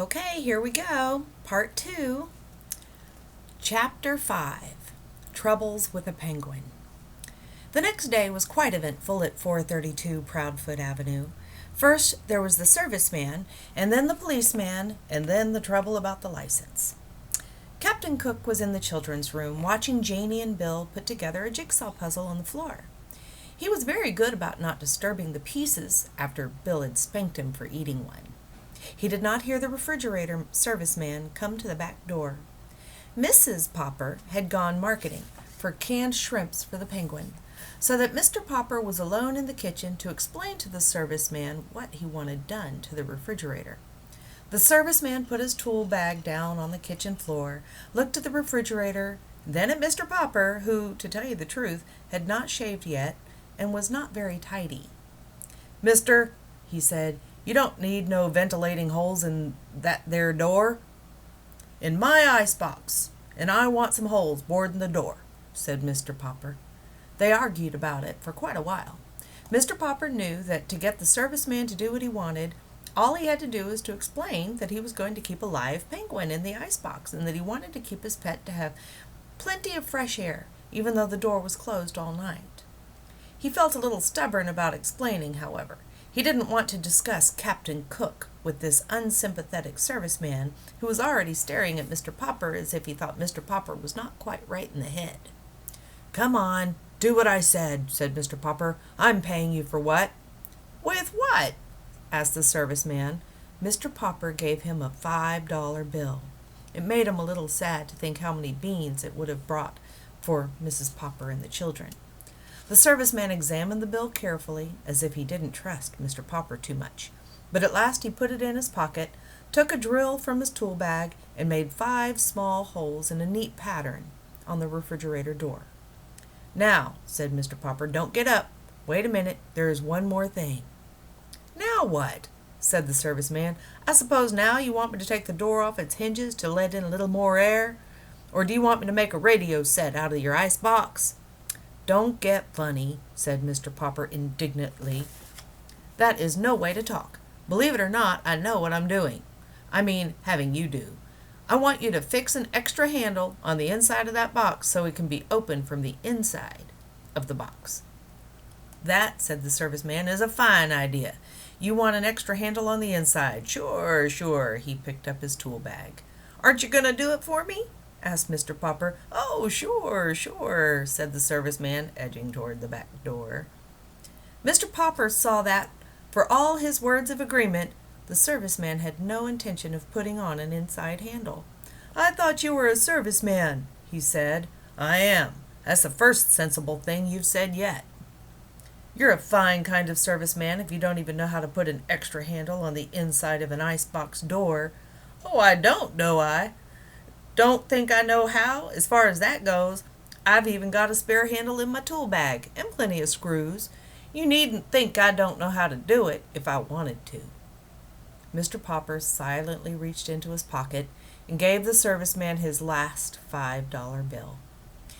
Okay, here we go. Part 2, Chapter 5, Troubles with a Penguin. The next day was quite eventful at 432 Proudfoot Avenue. First, there was the serviceman, and then the policeman, and then the trouble about the license. Captain Cook was in the children's room, watching Janie and Bill put together a jigsaw puzzle on the floor. He was very good about not disturbing the pieces after Bill had spanked him for eating one. He did not hear the refrigerator serviceman come to the back door. Mrs. Popper had gone marketing for canned shrimps for the Penguin, so that Mr. Popper was alone in the kitchen to explain to the serviceman what he wanted done to the refrigerator. The serviceman put his tool bag down on the kitchen floor, looked at the refrigerator, then at Mr. Popper, who, to tell you the truth, had not shaved yet and was not very tidy. "Mister," he said, "you don't need no ventilating holes in that there door." "In my icebox, and I want some holes bored in the door," said Mr. Popper. They argued about it for quite a while. Mr. Popper knew that to get the serviceman to do what he wanted, all he had to do was to explain that he was going to keep a live penguin in the icebox and that he wanted to keep his pet to have plenty of fresh air, even though the door was closed all night. He felt a little stubborn about explaining, however. He didn't want to discuss Captain Cook with this unsympathetic serviceman who was already staring at Mr. Popper as if he thought Mr. Popper was not quite right in the head. "Come on, do what I said," said Mr. Popper. "I'm paying you for what?" "With what?" asked the serviceman. Mr. Popper gave him a $5 bill. It made him a little sad to think how many beans it would have brought for Mrs. Popper and the children. The serviceman examined the bill carefully, as if he didn't trust Mr. Popper too much. But at last he put it in his pocket, took a drill from his tool bag, and made 5 small holes in a neat pattern on the refrigerator door. "Now," said Mr. Popper, "don't get up. Wait a minute, there is one more thing." "Now what?" said the serviceman. "I suppose now you want me to take the door off its hinges to let in a little more air? Or do you want me to make a radio set out of your ice box?" "Don't get funny," said Mr. Popper indignantly. "That is no way to talk. Believe it or not, I know what I'm doing. I mean, having you do. I want you to fix an extra handle on the inside of that box so it can be opened from the inside of the box." "That," said the serviceman, "is a fine idea. You want an extra handle on the inside. Sure, sure." He picked up his tool bag. "Aren't you going to do it for me?" asked Mr. Popper. "Oh, sure, sure," said the serviceman, edging toward the back door. Mr. Popper saw that, for all his words of agreement, the serviceman had no intention of putting on an inside handle. "I thought you were a serviceman," he said. "I am. That's the first sensible thing you've said yet." "You're a fine kind of serviceman if you don't even know how to put an extra handle on the inside of an icebox door." "Oh, I don't, do I? Don't think I know how, as far as that goes. I've even got a spare handle in my tool bag, and plenty of screws. You needn't think I don't know how to do it if I wanted to." Mr. Popper silently reached into his pocket and gave the serviceman his last $5 bill.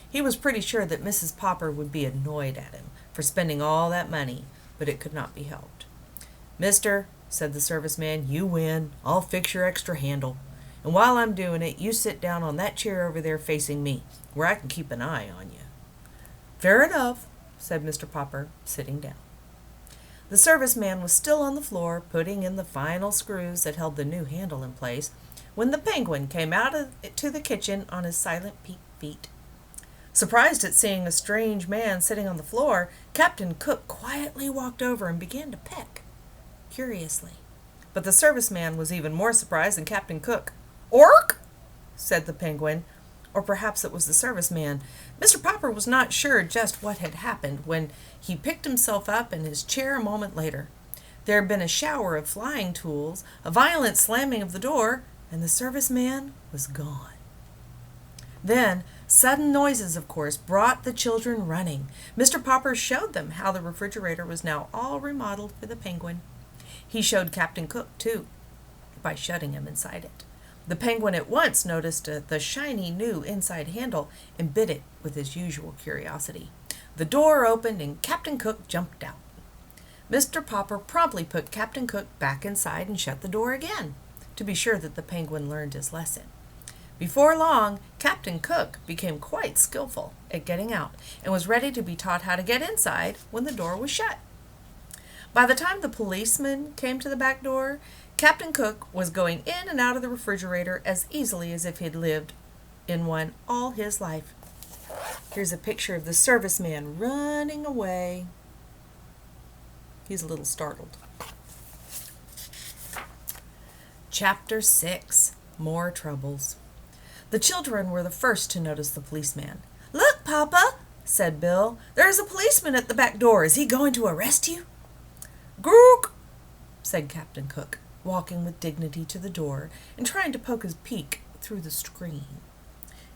He was pretty sure that Mrs. Popper would be annoyed at him for spending all that money, but it could not be helped. "Mister," said the serviceman, "you win. I'll fix your extra handle. And while I'm doing it, you sit down on that chair over there facing me, where I can keep an eye on you." "Fair enough," said Mr. Popper, sitting down. The serviceman was still on the floor, putting in the final screws that held the new handle in place, when the Penguin came out to the kitchen on his silent pink feet. Surprised at seeing a strange man sitting on the floor, Captain Cook quietly walked over and began to peck curiously. But the serviceman was even more surprised than Captain Cook. "Ork!" said the Penguin. Or perhaps it was the serviceman. Mr. Popper was not sure just what had happened when he picked himself up in his chair a moment later. There had been a shower of flying tools, a violent slamming of the door, and the serviceman was gone. Then, sudden noises, of course, brought the children running. Mr. Popper showed them how the refrigerator was now all remodeled for the Penguin. He showed Captain Cook, too, by shutting him inside it. The Penguin at once noticed the shiny new inside handle and bit it with his usual curiosity. The door opened and Captain Cook jumped out. Mr. Popper promptly put Captain Cook back inside and shut the door again. to be sure that the penguin learned his lesson. Before long, Captain Cook became quite skillful at getting out and was ready to be taught how to get inside when the door was shut. By the time the policeman came to the back door, Captain Cook was going in and out of the refrigerator as easily as if he'd lived in one all his life. Here's a picture of the serviceman running away. He's a little startled. Chapter 6. More Troubles. The children were the first to notice the policeman. "Look, Papa," said Bill. "There is a policeman at the back door. Is he going to arrest you?" "Gook," said Captain Cook, walking with dignity to the door and trying to poke his beak through the screen.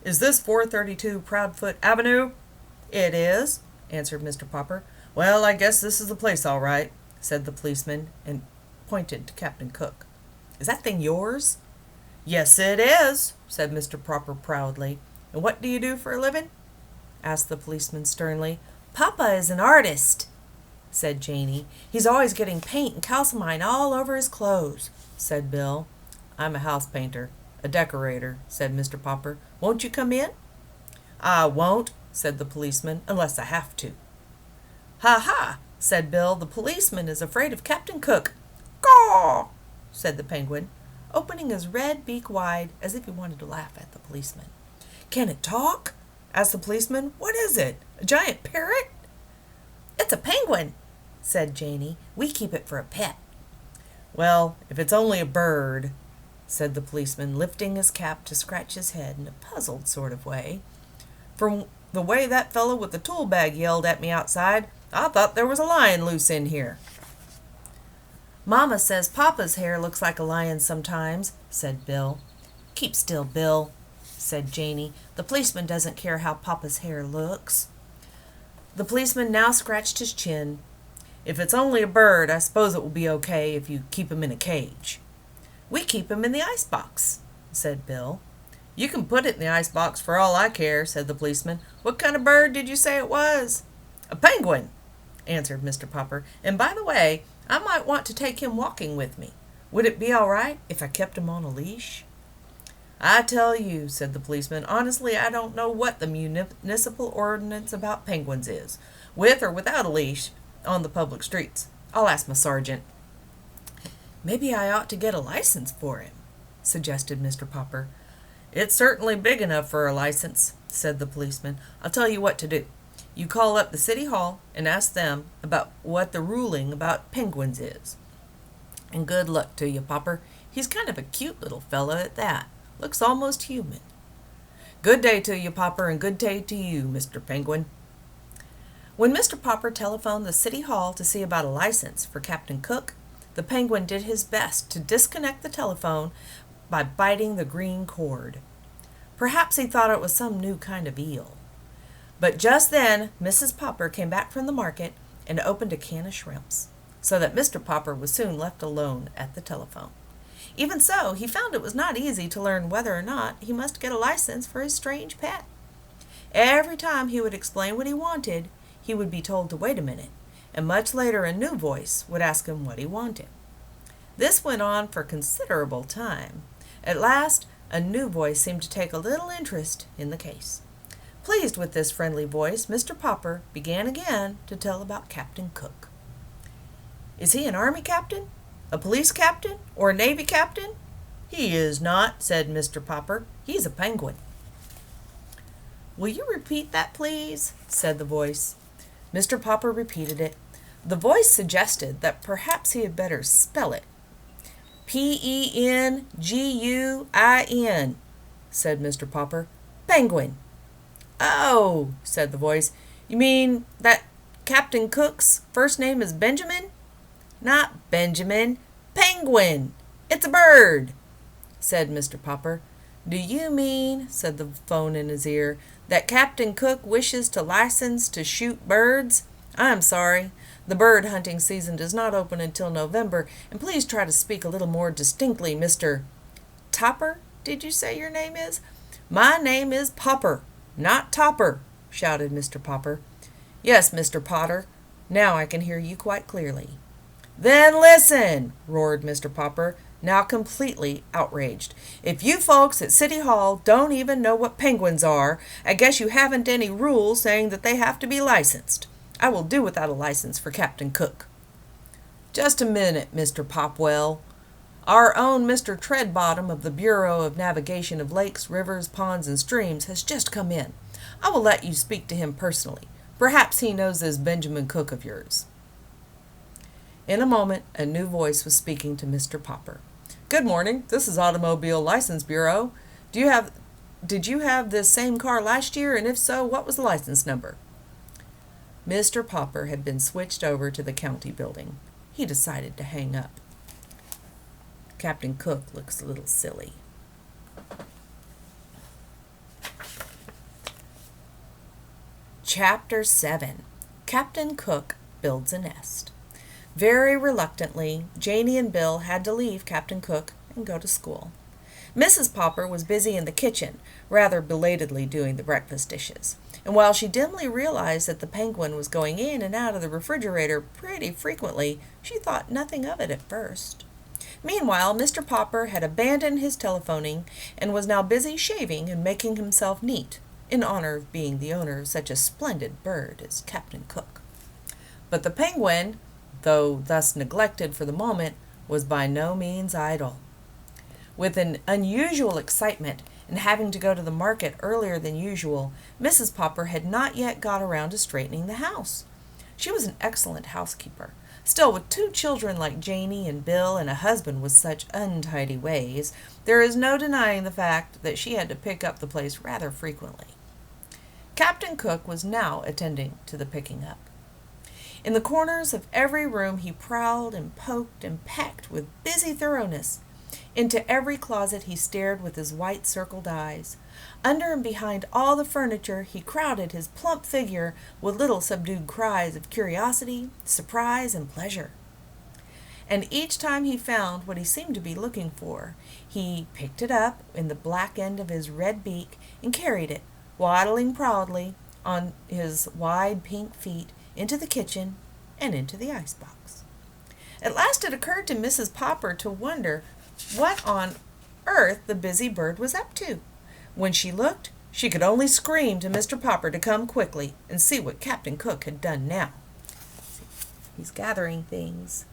"Is this 432 Proudfoot Avenue?" "It is," answered Mr. Popper. "Well, I guess this is the place all right," said the policeman and pointed to Captain Cook. "Is that thing yours?" "Yes, it is," said Mr. Popper proudly. "And what do you do for a living?" asked the policeman sternly. "Papa is an artist," said Janie. "He's always getting paint and calcimine all over his clothes," said Bill. "I'm a house painter, a decorator," said Mr. Popper. "Won't you come in?" "I won't," said the policeman, "unless I have to." "Ha ha," said Bill. "The policeman is afraid of Captain Cook." "Caw," said the penguin, opening his red beak wide as if he wanted to laugh at the policeman. "Can it talk?" asked the policeman. "What is it? A giant parrot?" "It's a penguin," said Janie. "We keep it for a pet." "Well, if it's only a bird," said the policeman, lifting his cap to scratch his head in a puzzled sort of way. "From the way that fellow with the tool bag yelled at me outside, I thought there was a lion loose in here." "Mama says Papa's hair looks like a lion sometimes," said Bill. "Keep still, Bill," said Janie. "The policeman doesn't care how Papa's hair looks." The policeman now scratched his chin. "If it's only a bird, I suppose it will be okay if you keep him in a cage." "We keep him in the icebox," said Bill. "You can put it in the icebox for all I care," said the policeman. "What kind of bird did you say it was?" "A penguin," answered Mr. Popper. "And by the way, I might want to take him walking with me. Would it be all right if I kept him on a leash?" "I tell you," said the policeman, "honestly, I don't know what the municipal ordinance about penguins is, with or without a leash, on the public streets. I'll ask my sergeant." "Maybe I ought to get a license for him," suggested Mr. Popper. "It's certainly big enough for a license," said the policeman. "I'll tell you what to do. You call up the city hall and ask them about what the ruling about penguins is. And good luck to you, Popper. He's kind of a cute little fellow at that. Looks almost human." "Good day to you, Popper, and good day to you, Mr. Penguin." When Mr. Popper telephoned the city hall to see about a license for Captain Cook, the penguin did his best to disconnect the telephone by biting the green cord. Perhaps he thought it was some new kind of eel. But just then Mrs. Popper came back from the market and opened a can of shrimps, so that Mr. Popper was soon left alone at the telephone. Even so, he found it was not easy to learn whether or not he must get a license for his strange pet. Every time he would explain what he wanted, he would be told to wait a minute, and much later a new voice would ask him what he wanted. This went on for considerable time. At last, a new voice seemed to take a little interest in the case. Pleased with this friendly voice, Mr. Popper began again to tell about Captain Cook. "Is he an army captain, a police captain, or a navy captain?" "He is not," said Mr. Popper. "He's a penguin." "Will you repeat that, please?" said the voice. Mr. Popper repeated it. The voice suggested that perhaps he had better spell it. "Penguin," said Mr. Popper. "Penguin." "Oh," said the voice, "you mean that Captain Cook's first name is Benjamin?" "Not Benjamin. Penguin. It's a bird," said Mr. Popper. "Do you mean," said the phone in his ear, "that Captain Cook wishes to license to shoot birds? I'm sorry. The bird hunting season does not open until November, and please try to speak a little more distinctly, Mr. Topper, did you say your name is?" "My name is Popper, not Topper," shouted Mr. Popper. "Yes, Mr. Potter. Now I can hear you quite clearly." "Then listen," roared Mr. Popper. now completely outraged. "If you folks at City Hall don't even know what penguins are, I guess you haven't any rules saying that they have to be licensed. I will do without a license for Captain Cook." "Just a minute, Mr. Popwell. Our own Mr. Treadbottom of the Bureau of Navigation of Lakes, Rivers, Ponds, and Streams has just come in. I will let you speak to him personally. Perhaps he knows this Benjamin Cook of yours." In a moment, a new voice was speaking to Mr. Popper. "Good morning. This is Automobile License Bureau. Did you have this same car last year, and if so, what was the license number?" Mr. Popper had been switched over to the county building. He decided to hang up. Captain Cook looks a little silly. Chapter 7. Captain Cook Builds a Nest. Very reluctantly, Janey and Bill had to leave Captain Cook and go to school. Mrs. Popper was busy in the kitchen, rather belatedly doing the breakfast dishes, and while she dimly realized that the penguin was going in and out of the refrigerator pretty frequently, she thought nothing of it at first. Meanwhile, Mr. Popper had abandoned his telephoning and was now busy shaving and making himself neat, in honor of being the owner of such a splendid bird as Captain Cook. But the penguin, though thus neglected for the moment, was by no means idle. With an unusual excitement and having to go to the market earlier than usual, Mrs. Popper had not yet got around to straightening the house. She was an excellent housekeeper. Still, with 2 children like Janey and Bill and a husband with such untidy ways, there is no denying the fact that she had to pick up the place rather frequently. Captain Cook was now attending to the picking up. In the corners of every room he prowled and poked and pecked with busy thoroughness. Into every closet he stared with his white circled eyes. Under and behind all the furniture he crowded his plump figure with little subdued cries of curiosity, surprise, and pleasure. And each time he found what he seemed to be looking for, he picked it up in the black end of his red beak and carried it, waddling proudly on his wide pink feet, into the kitchen and into the icebox. At last it occurred to Mrs. Popper to wonder what on earth the busy bird was up to. When she looked, she could only scream to Mr. Popper to come quickly and see what Captain Cook had done now. He's gathering things.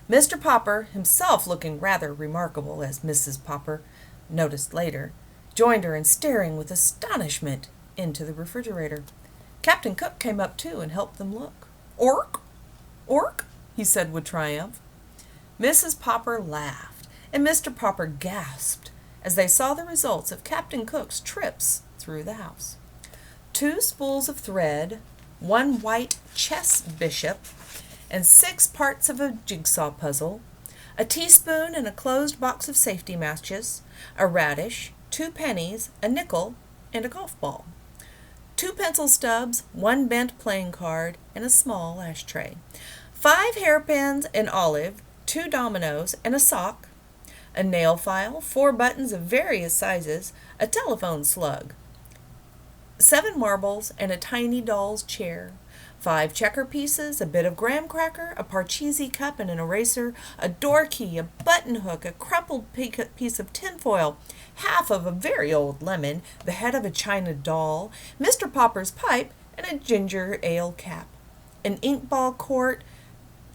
Mr. Popper, himself looking rather remarkable, as Mrs. Popper noticed later, joined her in staring with astonishment into the refrigerator. Captain Cook came up too and helped them look. "Ork? Ork?" he said with triumph. Mrs. Popper laughed, and Mr. Popper gasped as they saw the results of Captain Cook's trips through the house. 2 spools of thread, 1 white chess bishop, and 6 parts of a jigsaw puzzle, a teaspoon and a closed box of safety matches, a radish, 2 pennies, a nickel, and a golf ball, 2 pencil stubs, 1 bent playing card, and a small ashtray, 5 hairpins and olive, 2 dominoes, and a sock, a nail file, 4 buttons of various sizes, a telephone slug, 7 marbles, and a tiny doll's chair, 5 checker pieces, a bit of graham cracker, a Parcheesi cup and an eraser, a door key, a button hook, a crumpled piece of tinfoil, half of a very old lemon, the head of a china doll, Mr. Popper's pipe, and a ginger ale cap, an ink ball quart,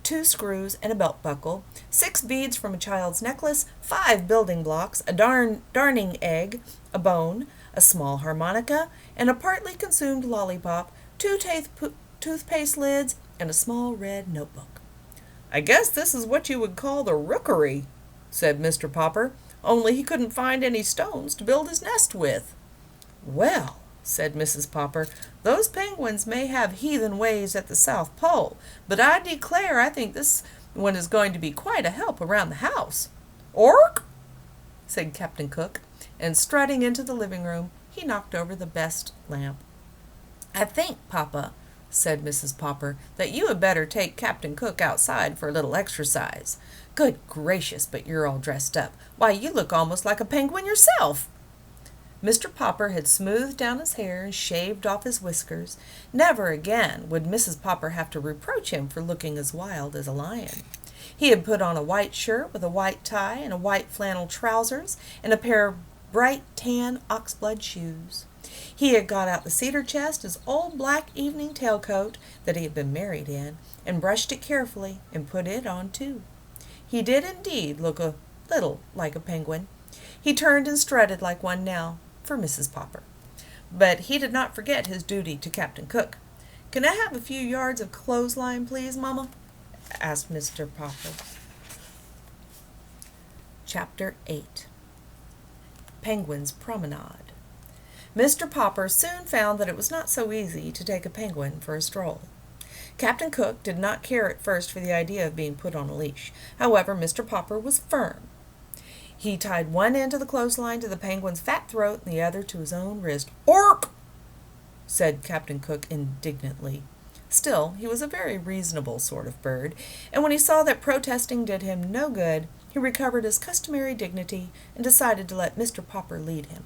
2 screws and a belt buckle, 6 beads from a child's necklace, 5 building blocks, a darning egg, a bone, a small harmonica, and a partly consumed lollipop, 2 toothpaste lids, and a small red notebook. "I guess this is what you would call the rookery," said Mr. Popper, "only he couldn't find any stones to build his nest with." "Well," said Mrs. Popper, "those penguins may have heathen ways at the South Pole, but I declare I think this one is going to be quite a help around the house." "Ork?" said Captain Cook, and strutting into the living room, he knocked over the best lamp. "I think, Papa," said Mrs. Popper, "that you had better take Captain Cook outside for a little exercise. Good gracious, but you're all dressed up. Why, you look almost like a penguin yourself." Mr. Popper had smoothed down his hair and shaved off his whiskers. Never again would Mrs. Popper have to reproach him for looking as wild as a lion. He had put on a white shirt with a white tie and a white flannel trousers and a pair of bright tan oxblood shoes. He had got out the cedar chest, his old black evening tailcoat that he had been married in, and brushed it carefully and put it on too. He did indeed look a little like a penguin. He turned and strutted like one now, for Mrs. Popper. But he did not forget his duty to Captain Cook. "Can I have a few yards of clothesline, please, Mamma?" asked Mr. Popper. Chapter 8. Penguin's Promenade. Mr. Popper soon found that it was not so easy to take a penguin for a stroll. Captain Cook did not care at first for the idea of being put on a leash. However, Mr. Popper was firm. He tied one end of the clothesline to the penguin's fat throat and the other to his own wrist. "Ork!" said Captain Cook indignantly. Still, he was a very reasonable sort of bird, and when he saw that protesting did him no good, he recovered his customary dignity and decided to let Mr. Popper lead him.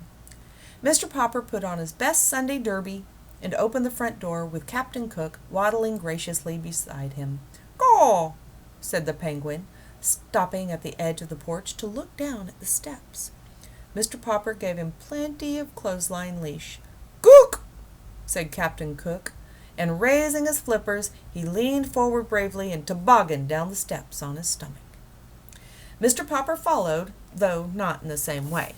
Mr. Popper put on his best Sunday derby and opened the front door with Captain Cook waddling graciously beside him. "Caw!" said the penguin, stopping at the edge of the porch to look down at the steps. Mr. Popper gave him plenty of clothesline leash. "Gook!" said Captain Cook, and raising his flippers, he leaned forward bravely and tobogganed down the steps on his stomach. Mr. Popper followed, though not in the same way.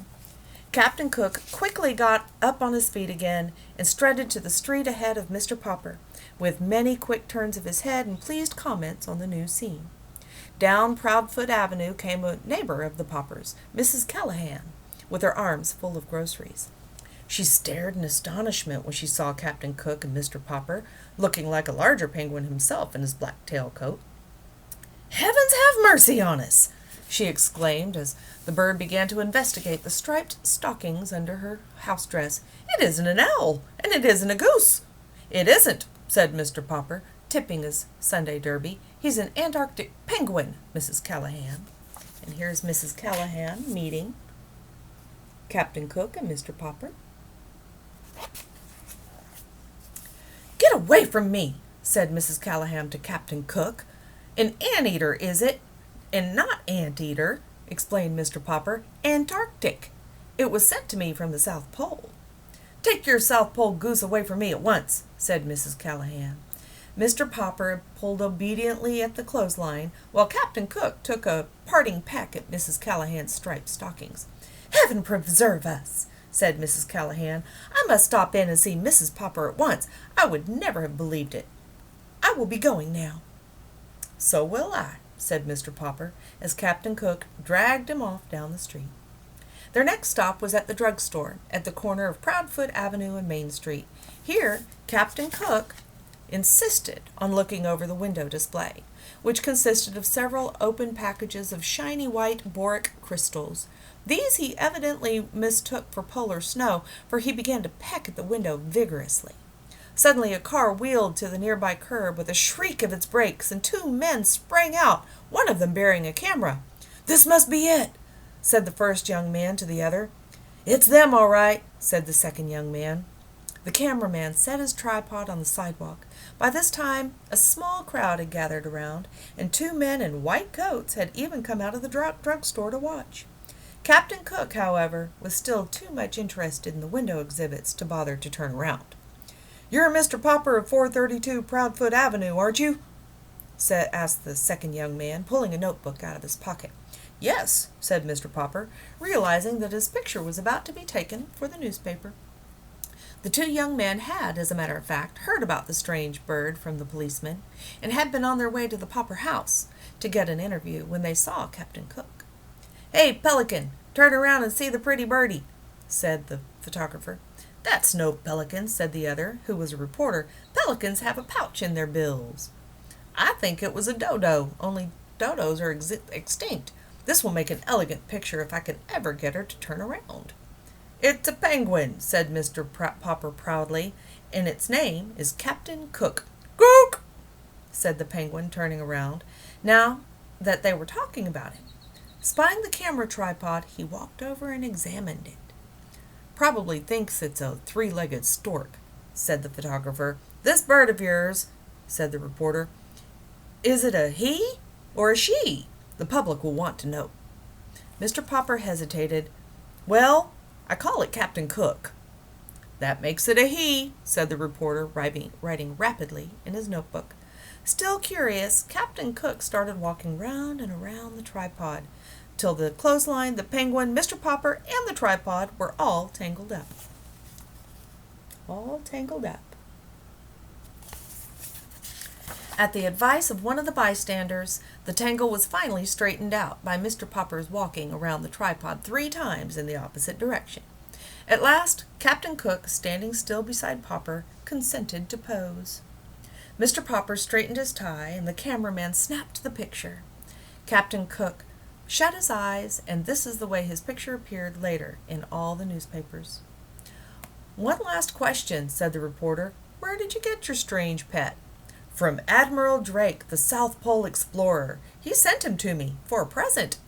Captain Cook quickly got up on his feet again and strutted to the street ahead of Mr. Popper, with many quick turns of his head and pleased comments on the new scene. Down Proudfoot Avenue came a neighbor of the Poppers, Mrs. Callahan, with her arms full of groceries. She stared in astonishment when she saw Captain Cook and Mr. Popper, looking like a larger penguin himself in his black tailcoat. "Heavens have mercy on us!" she exclaimed as the bird began to investigate the striped stockings under her house dress. "It isn't an owl, and it isn't a goose." "It isn't," said Mr. Popper, tipping his Sunday derby. "He's an Antarctic penguin, Mrs. Callahan." And here's Mrs. Callahan meeting Captain Cook and Mr. Popper. "Get away from me," said Mrs. Callahan to Captain Cook. "An anteater, is it?" "And not anteater," explained Mr. Popper. "Antarctic. It was sent to me from the South Pole." "Take your South Pole goose away from me at once," said Mrs. Callahan. Mr. Popper pulled obediently at the clothesline, while Captain Cook took a parting peck at Mrs. Callahan's striped stockings. "Heaven preserve us," said Mrs. Callahan. "I must stop in and see Mrs. Popper at once. I would never have believed it. I will be going now." "So will I," said Mr. Popper, as Captain Cook dragged him off down the street. Their next stop was at the drugstore, at the corner of Proudfoot Avenue and Main Street. Here, Captain Cook insisted on looking over the window display, which consisted of several open packages of shiny white boric crystals. These he evidently mistook for polar snow, for he began to peck at the window vigorously. Suddenly a car wheeled to the nearby curb with a shriek of its brakes, and two men sprang out, one of them bearing a camera. "This must be it," said the first young man to the other. "It's them, all right," said the second young man. The cameraman set his tripod on the sidewalk. By this time, a small crowd had gathered around, and two men in white coats had even come out of the drugstore to watch. Captain Cook, however, was still too much interested in the window exhibits to bother to turn around. "You're Mr. Popper of 432 Proudfoot Avenue, aren't you?" asked the second young man, pulling a notebook out of his pocket. "Yes," said Mr. Popper, realizing that his picture was about to be taken for the newspaper. The two young men had, as a matter of fact, heard about the strange bird from the policeman, and had been on their way to the Popper house to get an interview when they saw Captain Cook. "Hey, Pelican, turn around and see the pretty birdie," said the photographer. "That's no pelican," said the other, who was a reporter. "Pelicans have a pouch in their bills." "I think it was a dodo, only dodos are extinct. This will make an elegant picture if I can ever get her to turn around." "It's a penguin," said Mr. Popper proudly, "and its name is Captain Cook." "Gook!" said the penguin, turning around, now that they were talking about him. Spying the camera tripod, he walked over and examined it. probably thinks it's a three-legged stork," said the photographer. "This bird of yours," said the reporter, "is it a he or a she? The public will want to know." Mr. Popper hesitated. "Well, I call it Captain Cook." "That makes it a he," said the reporter, writing rapidly in his notebook. Still curious, Captain Cook started walking round and around the tripod, till the clothesline, the penguin, Mr. Popper, and the tripod were all tangled up. All tangled up. At the advice of one of the bystanders, the tangle was finally straightened out by Mr. Popper's walking around the tripod 3 times in the opposite direction. At last, Captain Cook, standing still beside Popper, consented to pose. Mr. Popper straightened his tie, and the cameraman snapped the picture. Captain Cook shut his eyes, and this is the way his picture appeared later in all the newspapers. "One last question," said the reporter. "Where did you get your strange pet?" "From Admiral Drake, the South Pole explorer. He sent him to me for a present."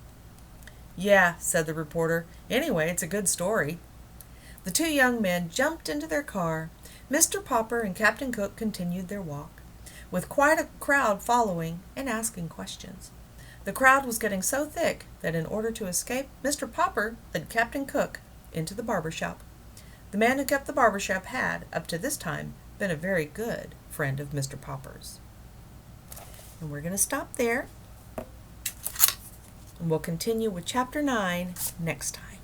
"Yeah," said the reporter. "Anyway, it's a good story." The 2 young men jumped into their car. Mr. Popper and Captain Cook continued their walk, with quite a crowd following and asking questions. The crowd was getting so thick that in order to escape, Mr. Popper led Captain Cook into the barber shop. The man who kept the barber shop had, up to this time, been a very good friend of Mr. Popper's. And we're going to stop there, and we'll continue with Chapter 9 next time.